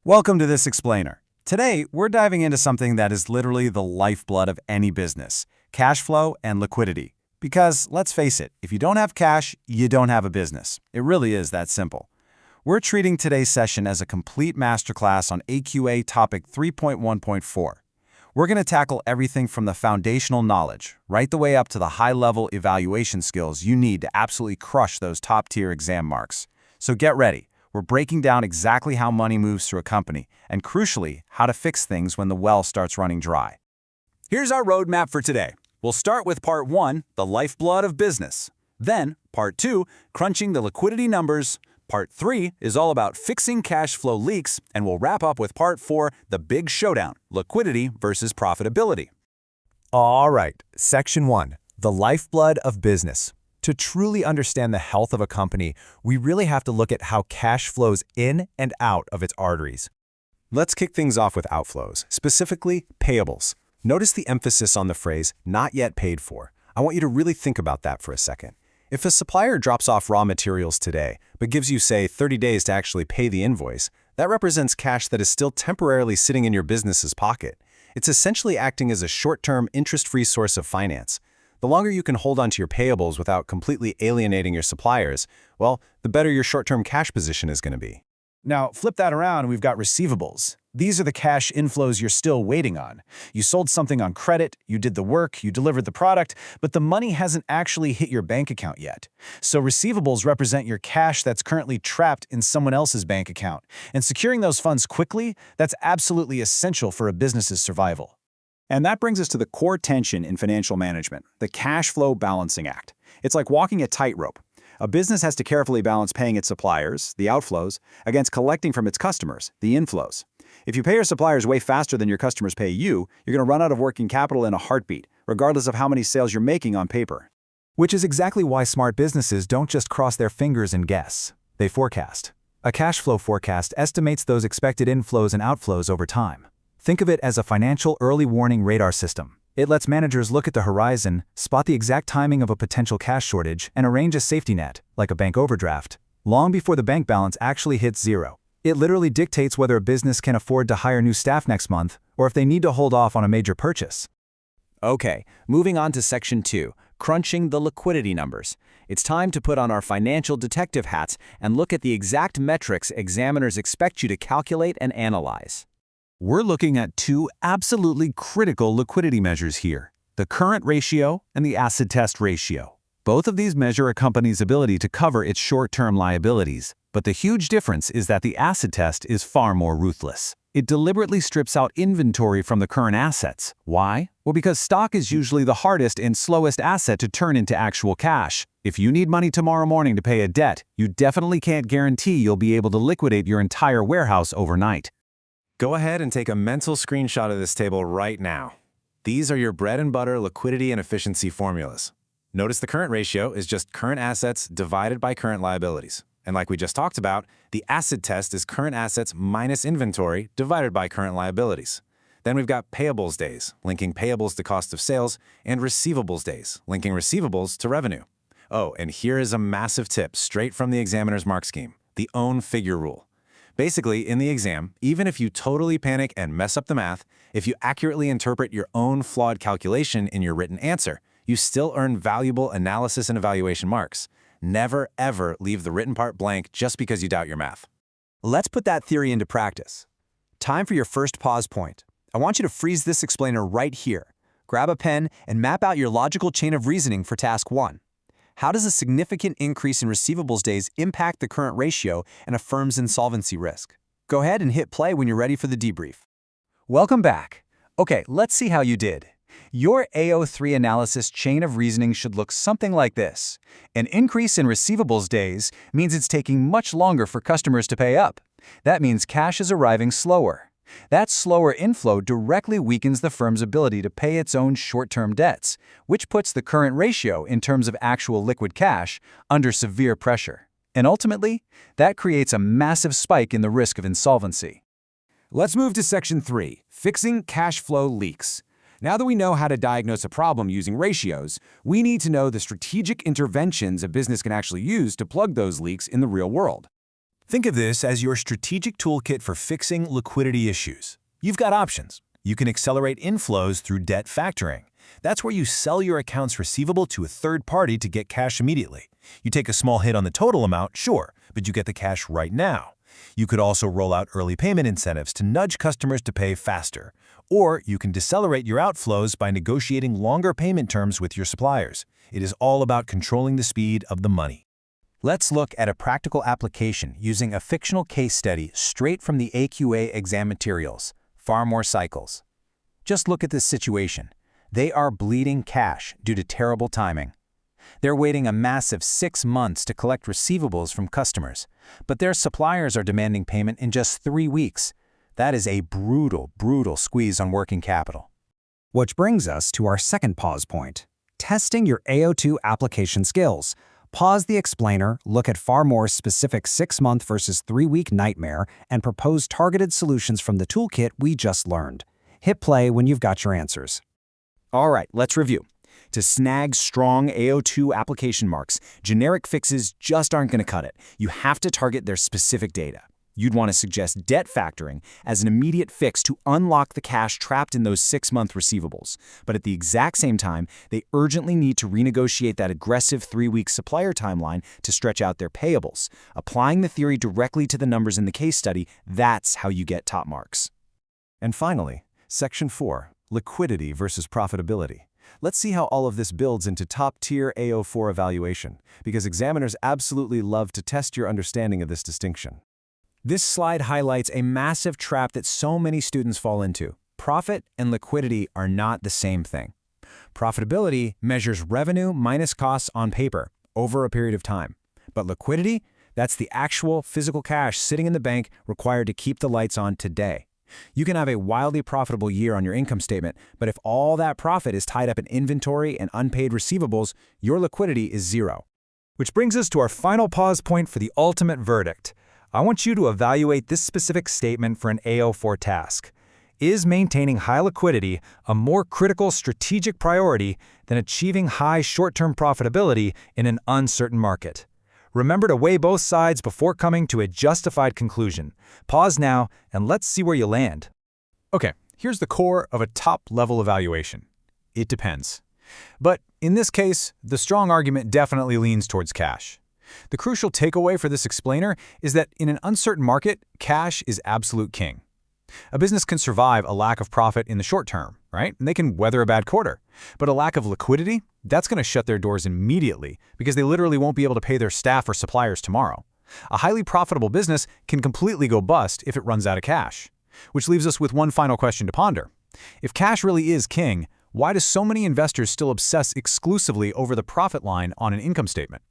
Welcome to this explainer. Today, we're diving into something that is literally the lifeblood of any business, cash flow and liquidity. Because, let's face it, if you don't have cash, you don't have a business. It really is that simple. We're treating today's session as a complete masterclass on AQA topic 3.1.4. We're going to tackle everything from the foundational knowledge, right the way up to the high-level evaluation skills you need to absolutely crush those top-tier exam marks. So get ready. We're breaking down exactly how money moves through a company, and crucially, how to fix things when the well starts running dry. Here's our roadmap for today. We'll start with Part 1, the lifeblood of business. Then, Part 2, crunching the liquidity numbers. Part 3 is all about fixing cash flow leaks, and we'll wrap up with Part 4, the big showdown, liquidity versus profitability. All right, Section 1, the lifeblood of business. To truly understand the health of a company, we really have to look at how cash flows in and out of its arteries. Let's kick things off with outflows, specifically payables. Notice the emphasis on the phrase, not yet paid for. I want you to really think about that for a second. If a supplier drops off raw materials today, but gives you, say, 30 days to actually pay the invoice, that represents cash that is still temporarily sitting in your business's pocket. It's essentially acting as a short-term, interest-free source of finance. The longer you can hold onto your payables without completely alienating your suppliers, well, the better your short-term cash position is going to be. Now, flip that around and we've got receivables. These are the cash inflows you're still waiting on. You sold something on credit, you did the work, you delivered the product, but the money hasn't actually hit your bank account yet. So receivables represent your cash that's currently trapped in someone else's bank account. And securing those funds quickly, that's absolutely essential for a business's survival. And that brings us to the core tension in financial management, the cash flow balancing act. It's like walking a tightrope. A business has to carefully balance paying its suppliers, the outflows, against collecting from its customers, the inflows. If you pay your suppliers way faster than your customers pay you, you're going to run out of working capital in a heartbeat, regardless of how many sales you're making on paper. Which is exactly why smart businesses don't just cross their fingers and guess. They forecast. A cash flow forecast estimates those expected inflows and outflows over time. Think of it as a financial early warning radar system. It lets managers look at the horizon, spot the exact timing of a potential cash shortage, and arrange a safety net, like a bank overdraft, long before the bank balance actually hits zero. It literally dictates whether a business can afford to hire new staff next month, or if they need to hold off on a major purchase. Okay, moving on to Section 2, crunching the liquidity numbers. It's time to put on our financial detective hats and look at the exact metrics examiners expect you to calculate and analyze. We're looking at two absolutely critical liquidity measures here, the current ratio and the acid test ratio. Both of these measure a company's ability to cover its short-term liabilities, but the huge difference is that the acid test is far more ruthless. It deliberately strips out inventory from the current assets. Why? Well, because stock is usually the hardest and slowest asset to turn into actual cash. If you need money tomorrow morning to pay a debt, you definitely can't guarantee you'll be able to liquidate your entire warehouse overnight. Go ahead and take a mental screenshot of this table right now. These are your bread and butter liquidity and efficiency formulas. Notice the current ratio is just current assets divided by current liabilities. And like we just talked about, the acid test is current assets minus inventory divided by current liabilities. Then we've got payables days, linking payables to cost of sales, and receivables days, linking receivables to revenue. Oh, and here is a massive tip straight from the examiner's mark scheme, the own figure rule. Basically, in the exam, even if you totally panic and mess up the math, if you accurately interpret your own flawed calculation in your written answer, you still earn valuable analysis and evaluation marks. Never, ever leave the written part blank just because you doubt your math. Let's put that theory into practice. Time for your first pause point. I want you to freeze this explainer right here. Grab a pen and map out your logical chain of reasoning for Task 1. How does a significant increase in receivables days impact the current ratio and a firm's insolvency risk? Go ahead and hit play when you're ready for the debrief. Welcome back. Okay, let's see how you did. Your AO3 analysis chain of reasoning should look something like this. An increase in receivables days means it's taking much longer for customers to pay up. That means cash is arriving slower. That slower inflow directly weakens the firm's ability to pay its own short-term debts, which puts the current ratio in terms of actual liquid cash under severe pressure. And ultimately, that creates a massive spike in the risk of insolvency. Let's move to Section 3, fixing cash flow leaks. Now that we know how to diagnose a problem using ratios, we need to know the strategic interventions a business can actually use to plug those leaks in the real world. Think of this as your strategic toolkit for fixing liquidity issues. You've got options. You can accelerate inflows through debt factoring. That's where you sell your accounts receivable to a third party to get cash immediately. You take a small hit on the total amount, sure, but you get the cash right now. You could also roll out early payment incentives to nudge customers to pay faster. Or you can decelerate your outflows by negotiating longer payment terms with your suppliers. It is all about controlling the speed of the money. Let's look at a practical application using a fictional case study straight from the AQA exam materials, Far More Cycles. Just look at this situation. They are bleeding cash due to terrible timing. They're waiting a massive 6 months to collect receivables from customers, but their suppliers are demanding payment in just 3 weeks. That is a brutal, brutal squeeze on working capital. Which brings us to our second pause point, testing your AO2 application skills. Pause the explainer, look at Far More's specific 6-month versus 3-week nightmare, and propose targeted solutions from the toolkit we just learned. Hit play when you've got your answers. All right, let's review. To snag strong AO2 application marks, generic fixes just aren't going to cut it. You have to target their specific data. You'd want to suggest debt factoring as an immediate fix to unlock the cash trapped in those 6-month receivables. But at the exact same time, they urgently need to renegotiate that aggressive 3-week supplier timeline to stretch out their payables. Applying the theory directly to the numbers in the case study, that's how you get top marks. And finally, Section 4, Liquidity versus Profitability. Let's see how all of this builds into top-tier AO4 evaluation, because examiners absolutely love to test your understanding of this distinction. This slide highlights a massive trap that so many students fall into. Profit and liquidity are not the same thing. Profitability measures revenue minus costs on paper over a period of time. But liquidity, that's the actual physical cash sitting in the bank required to keep the lights on today. You can have a wildly profitable year on your income statement, but if all that profit is tied up in inventory and unpaid receivables, your liquidity is zero. Which brings us to our final pause point for the ultimate verdict. I want you to evaluate this specific statement for an AO4 task. Is maintaining high liquidity a more critical strategic priority than achieving high short-term profitability in an uncertain market? Remember to weigh both sides before coming to a justified conclusion. Pause now and let's see where you land. Okay, here's the core of a top-level evaluation. It depends. But in this case, the strong argument definitely leans towards cash. The crucial takeaway for this explainer is that in an uncertain market, cash is absolute king. A business can survive a lack of profit in the short term, right? And they can weather a bad quarter. But a lack of liquidity, that's going to shut their doors immediately because they literally won't be able to pay their staff or suppliers tomorrow. A highly profitable business can completely go bust if it runs out of cash. Which leaves us with one final question to ponder. If cash really is king, why do so many investors still obsess exclusively over the profit line on an income statement?